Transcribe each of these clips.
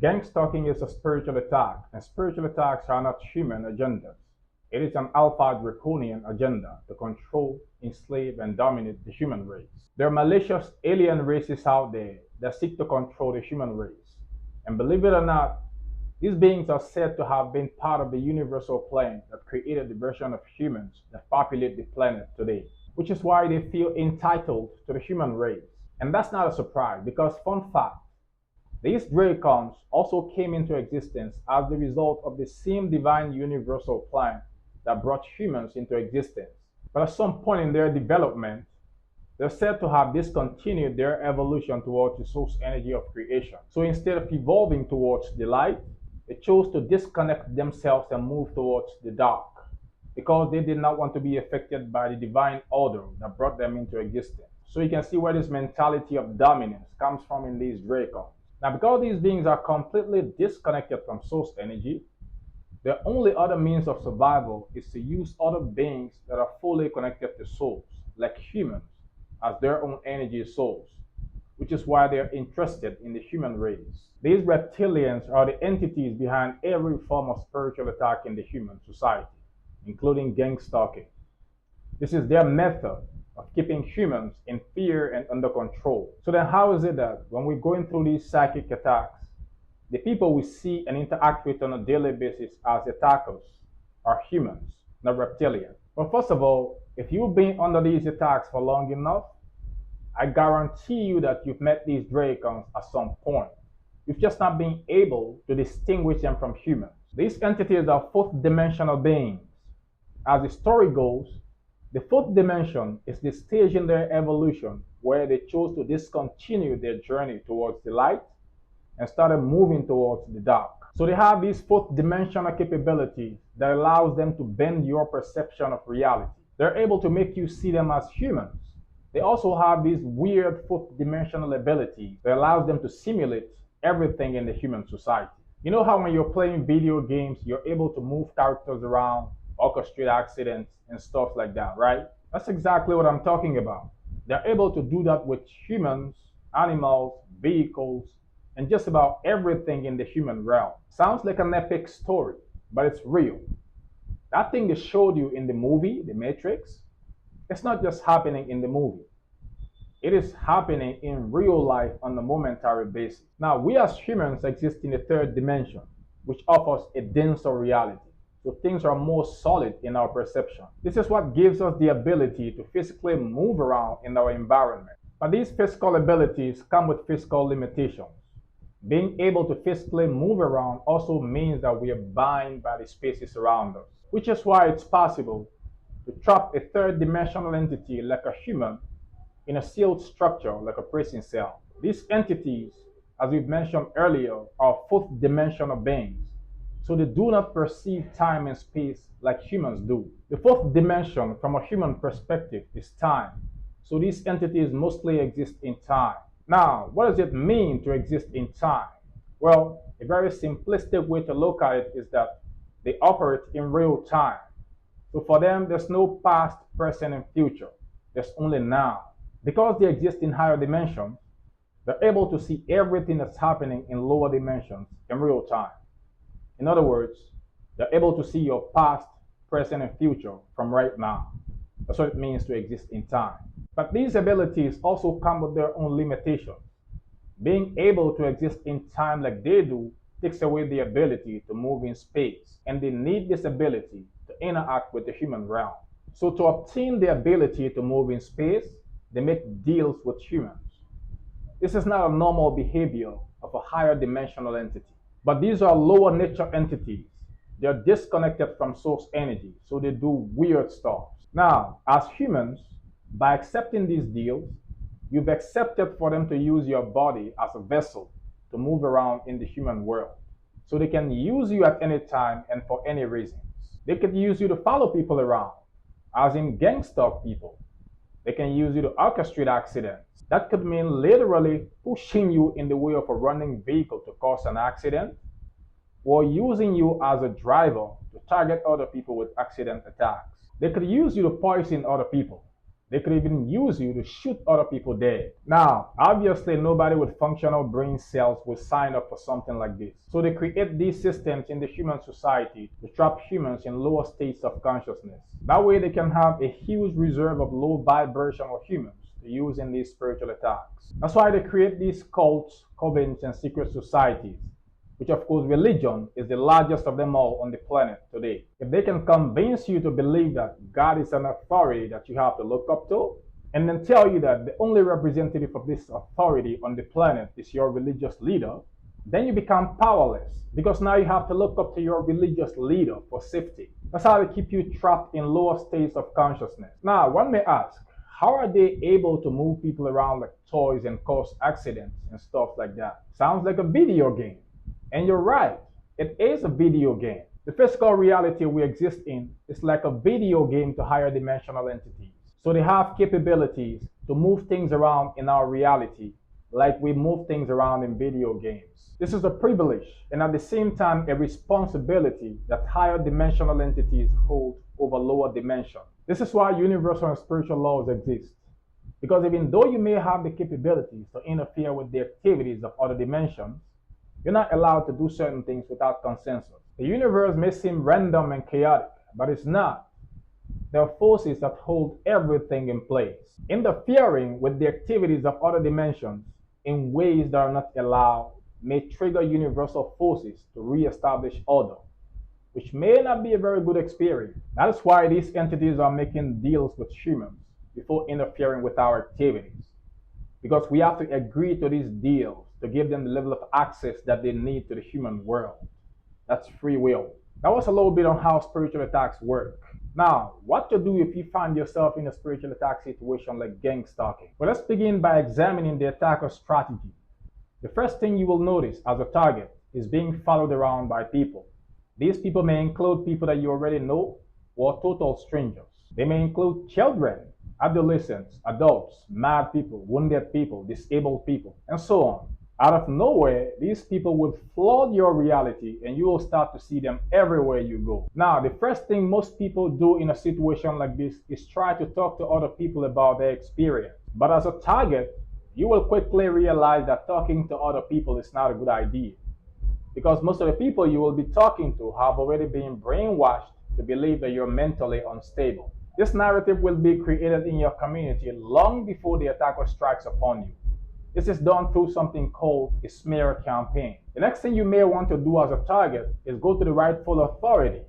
Gang stalking is a spiritual attack, and spiritual attacks are not human agendas. It is an alpha draconian agenda to control, enslave, and dominate the human race. There are malicious alien races out there that seek to control the human race. And believe it or not, these beings are said to have been part of the universal plan that created the version of humans that populate the planet today, which is why they feel entitled to the human race. And that's not a surprise because, fun fact, these dracons also came into existence as the result of the same divine universal plan that brought humans into existence. But at some point in their development, they're said to have discontinued their evolution towards the source energy of creation. So instead of evolving towards the light, they chose to disconnect themselves and move towards the dark because they did not want to be affected by the divine order that brought them into existence. So you can see where this mentality of dominance comes from in these dracons. Now, because these beings are completely disconnected from source energy, their only other means of survival is to use other beings that are fully connected to souls, like humans, as their own energy source, which is why they are interested in the human race. These reptilians are the entities behind every form of spiritual attack in the human society, including gang stalking. This is their method of keeping humans in fear and under control. So then how is it that when we're going through these psychic attacks, the people we see and interact with on a daily basis as attackers are humans, not reptilians? Well, first of all, if you've been under these attacks for long enough, I guarantee you that you've met these dragons at some point. You've just not been able to distinguish them from humans. These entities are fourth dimensional beings. As the story goes, the fourth dimension is the stage in their evolution where they chose to discontinue their journey towards the light and started moving towards the dark. So they have these fourth dimensional capabilities that allows them to bend your perception of reality. They're able to make you see them as humans. They also have these weird fourth dimensional abilities that allows them to simulate everything in the human society. You know how when you're playing video games, you're able to move characters around, orchestrate accidents, and stuff like that, right? That's exactly what I'm talking about. They're able to do that with humans, animals, vehicles, and just about everything in the human realm. Sounds like an epic story, but it's real. That thing they showed you in the movie, The Matrix, it's not just happening in the movie. It is happening in real life on a momentary basis. Now, we as humans exist in the third dimension, which offers a denser reality. So things are more solid in our perception. This is what gives us the ability to physically move around in our environment. But these physical abilities come with physical limitations. Being able to physically move around also means that we are bound by the spaces around us, which is why it's possible to trap a third dimensional entity like a human in a sealed structure like a prison cell. These entities, as we've mentioned earlier, are fourth dimensional beings. So they do not perceive time and space like humans do. The fourth dimension from a human perspective is time. So these entities mostly exist in time. Now, what does it mean to exist in time? Well, a very simplistic way to look at it is that they operate in real time. So for them, there's no past, present, and future. There's only now. Because they exist in higher dimensions, they're able to see everything that's happening in lower dimensions in real time. In other words, they're able to see your past, present, and future from right now. That's what it means to exist in time. But these abilities also come with their own limitations. Being able to exist in time like they do takes away the ability to move in space, and they need this ability to interact with the human realm. So to obtain the ability to move in space, they make deals with humans. This is not a normal behavior of a higher dimensional entity. But these are lower nature entities. They're disconnected from source energy, so they do weird stuff. Now, as humans, by accepting these deals, you've accepted for them to use your body as a vessel to move around in the human world. So they can use you at any time and for any reasons. They could use you to follow people around, as in gang stalk people. They can use you to orchestrate accidents. That could mean literally pushing you in the way of a running vehicle to cause an accident, or using you as a driver to target other people with accident attacks. They could use you to poison other people. They could even use you to shoot other people dead. Now, obviously, nobody with functional brain cells would sign up for something like this. So they create these systems in the human society to trap humans in lower states of consciousness. That way they can have a huge reserve of low vibrational humans to use in these spiritual attacks. That's why they create these cults, covens, and secret societies, which of course religion is the largest of them all on the planet today. If they can convince you to believe that God is an authority that you have to look up to, and then tell you that the only representative of this authority on the planet is your religious leader, then you become powerless because now you have to look up to your religious leader for safety. That's how they keep you trapped in lower states of consciousness. Now, one may ask, how are they able to move people around like toys and cause accidents and stuff like that? Sounds like a video game. And you're right, it is a video game. The physical reality we exist in is like a video game to higher dimensional entities. So they have capabilities to move things around in our reality like we move things around in video games. This is a privilege and at the same time a responsibility that higher dimensional entities hold over lower dimension. This is why universal and spiritual laws exist. Because even though you may have the capabilities to interfere with the activities of other dimensions, you're not allowed to do certain things without consensus. The universe may seem random and chaotic, but it's not. There are forces that hold everything in place. Interfering with the activities of other dimensions in ways that are not allowed may trigger universal forces to re-establish order, which may not be a very good experience. That is why these entities are making deals with humans before interfering with our activities. Because we have to agree to these deals to give them the level of access that they need to the human world. That's free will. That was a little bit on how spiritual attacks work. Now, what to do if you find yourself in a spiritual attack situation like gang stalking? Well, let's begin by examining the attacker's strategy. The first thing you will notice as a target is being followed around by people. These people may include people that you already know or total strangers. They may include children, adolescents, adults, mad people, wounded people, disabled people, and so on. Out of nowhere, these people will flood your reality and you will start to see them everywhere you go. Now, the first thing most people do in a situation like this is try to talk to other people about their experience. But as a target, you will quickly realize that talking to other people is not a good idea. Because most of the people you will be talking to have already been brainwashed to believe that you're mentally unstable. This narrative will be created in your community long before the attacker strikes upon you. This is done through something called a smear campaign. The next thing you may want to do as a target is go to the rightful authority,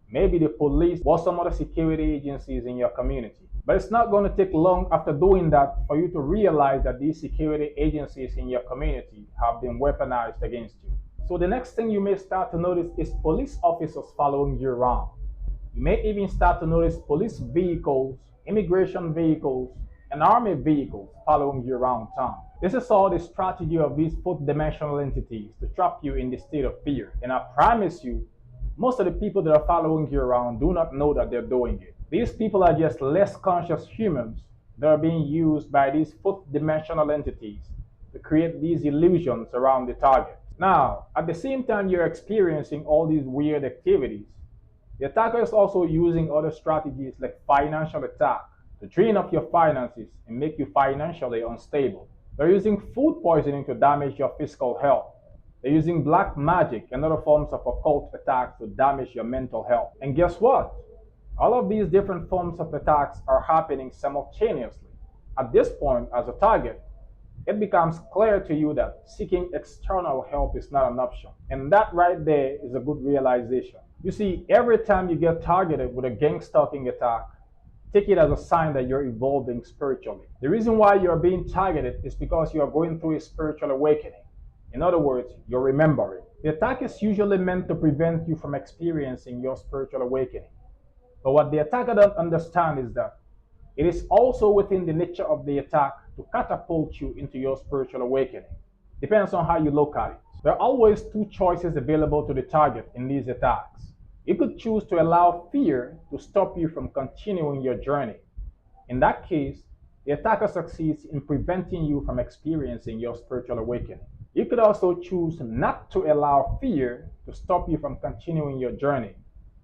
maybe the police or some other security agencies in your community. But it's not going to take long after doing that for you to realize that these security agencies in your community have been weaponized against you. So the next thing you may start to notice is police officers following you around. You may even start to notice police vehicles, immigration vehicles, and army vehicles following you around town. This is all the strategy of these fourth-dimensional entities to trap you in the state of fear. And I promise you, most of the people that are following you around do not know that they're doing it. These people are just less conscious humans that are being used by these fourth-dimensional entities to create these illusions around the target. Now, at the same time you're experiencing all these weird activities, the attacker is also using other strategies like financial attack to drain up your finances and make you financially unstable. They're using food poisoning to damage your physical health. They're using black magic and other forms of occult attacks to damage your mental health. And guess what? All of these different forms of attacks are happening simultaneously. At this point, as a target, it becomes clear to you that seeking external help is not an option. And that right there is a good realization. You see, every time you get targeted with a gang stalking attack, take it as a sign that you're evolving spiritually. The reason why you're being targeted is because you are going through a spiritual awakening. In other words, you're remembering. The attack is usually meant to prevent you from experiencing your spiritual awakening. But what the attacker doesn't understand is that it is also within the nature of the attack to catapult you into your spiritual awakening. Depends on how you look at it. There are always two choices available to the target in these attacks. You could choose to allow fear to stop you from continuing your journey. In that case, the attacker succeeds in preventing you from experiencing your spiritual awakening. You could also choose not to allow fear to stop you from continuing your journey.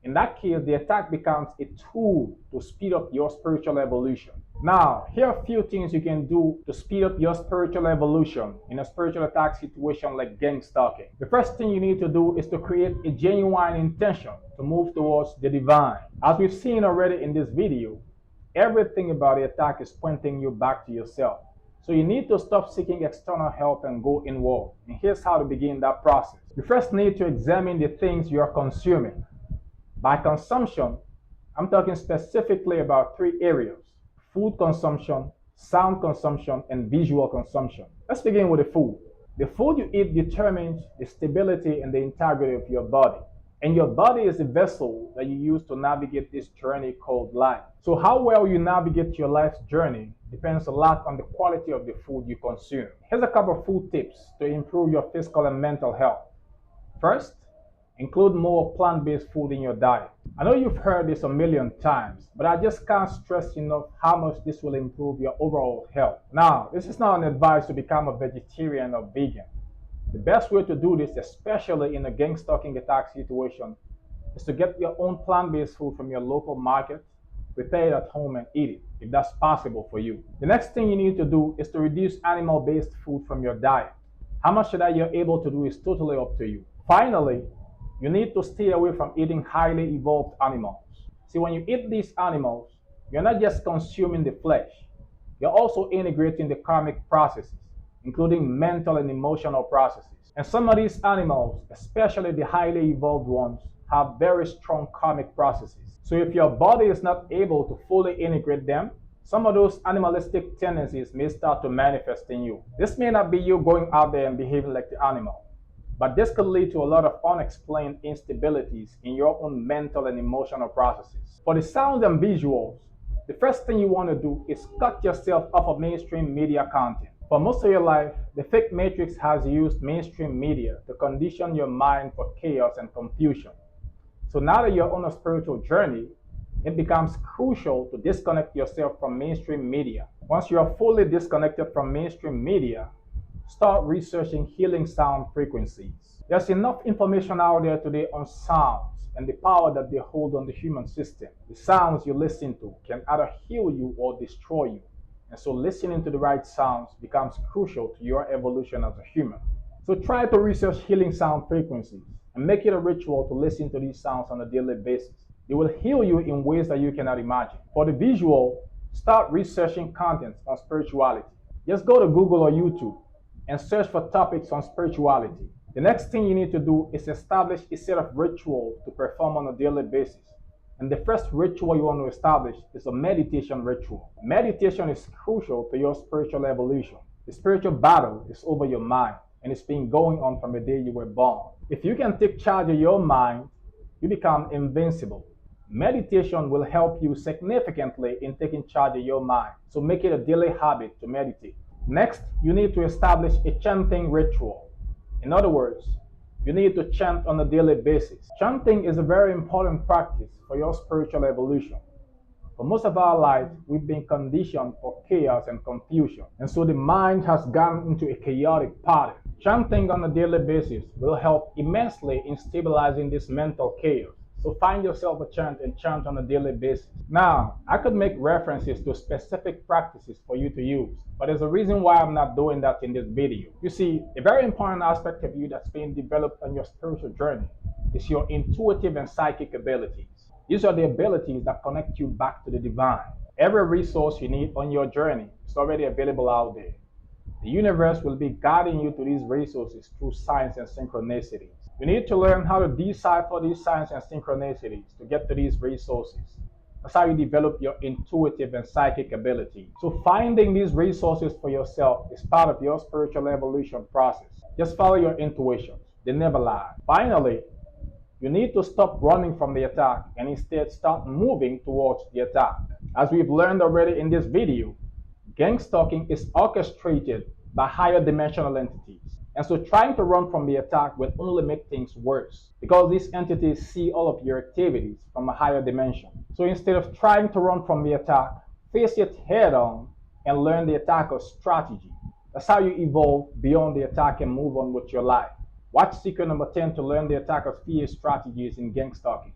In that case, the attack becomes a tool to speed up your spiritual evolution. Now, here are a few things you can do to speed up your spiritual evolution in a spiritual attack situation like gang stalking. The first thing you need to do is to create a genuine intention to move towards the divine. As we've seen already in this video, everything about the attack is pointing you back to yourself. So you need to stop seeking external help and go inward. And here's how to begin that process. You first need to examine the things you are consuming. By consumption, I'm talking specifically about three areas: food consumption, sound consumption, and visual consumption. Let's begin with the food. The food you eat determines the stability and the integrity of your body. And your body is the vessel that you use to navigate this journey called life. So how well you navigate your life's journey depends a lot on the quality of the food you consume. Here's a couple of food tips to improve your physical and mental health. First, include more plant-based food in your diet. I know you've heard this a million times, but I just can't stress enough how much this will improve your overall health. Now, this is not an advice to become a vegetarian or vegan. The best way to do this, especially in a gang stalking attack situation, is to get your own plant-based food from your local market, prepare it at home and eat it, if that's possible for you. The next thing you need to do is to reduce animal-based food from your diet. How much of that you're able to do is totally up to you. Finally, you need to stay away from eating highly evolved animals. See, when you eat these animals, you're not just consuming the flesh, you're also integrating the karmic processes, including mental and emotional processes. And some of these animals, especially the highly evolved ones, have very strong karmic processes. So if your body is not able to fully integrate them, some of those animalistic tendencies may start to manifest in you. This may not be you going out there and behaving like the animal, but this could lead to a lot of unexplained instabilities in your own mental and emotional processes. For the sounds and visuals, the first thing you want to do is cut yourself off of mainstream media content. For most of your life, the fake matrix has used mainstream media to condition your mind for chaos and confusion. So now that you're on a spiritual journey, it becomes crucial to disconnect yourself from mainstream media. Once you are fully disconnected from mainstream media, start researching healing sound frequencies. There's enough information out there today on sounds and the power that they hold on the human system. The sounds you listen to can either heal you or destroy you. And so listening to the right sounds becomes crucial to your evolution as a human. So try to research healing sound frequencies and make it a ritual to listen to these sounds on a daily basis. They will heal you in ways that you cannot imagine. For the visual, start researching contents on spirituality. Just go to Google or YouTube and search for topics on spirituality. The next thing you need to do is establish a set of rituals to perform on a daily basis. And the first ritual you want to establish is a meditation ritual. Meditation is crucial to your spiritual evolution. The spiritual battle is over your mind, and it's been going on from the day you were born. If you can take charge of your mind, you become invincible. Meditation will help you significantly in taking charge of your mind. So make it a daily habit to meditate. Next, you need to establish a chanting ritual. In other words, you need to chant on a daily basis. Chanting is a very important practice for your spiritual evolution. For most of our lives, we've been conditioned for chaos and confusion, and so the mind has gone into a chaotic pattern. Chanting on a daily basis will help immensely in stabilizing this mental chaos. So find yourself a chant and chant on a daily basis. Now, I could make references to specific practices for you to use, but there's a reason why I'm not doing that in this video. You see, a very important aspect of you that's being developed on your spiritual journey is your intuitive and psychic abilities. These are the abilities that connect you back to the divine. Every resource you need on your journey is already available out there. The universe will be guiding you to these resources through signs and synchronicities. You need to learn how to decipher these signs and synchronicities to get to these resources. That's how you develop your intuitive and psychic ability. So finding these resources for yourself is part of your spiritual evolution process. Just follow your intuitions. They never lie. Finally, you need to stop running from the attack and instead start moving towards the attack. As we've learned already in this video, gang stalking is orchestrated by higher dimensional entities. And so trying to run from the attack will only make things worse because these entities see all of your activities from a higher dimension. So instead of trying to run from the attack, face it head on and learn the attacker's strategy. That's how you evolve beyond the attack and move on with your life. Watch secret number 10 to learn the attacker's fear strategies in gang stalking.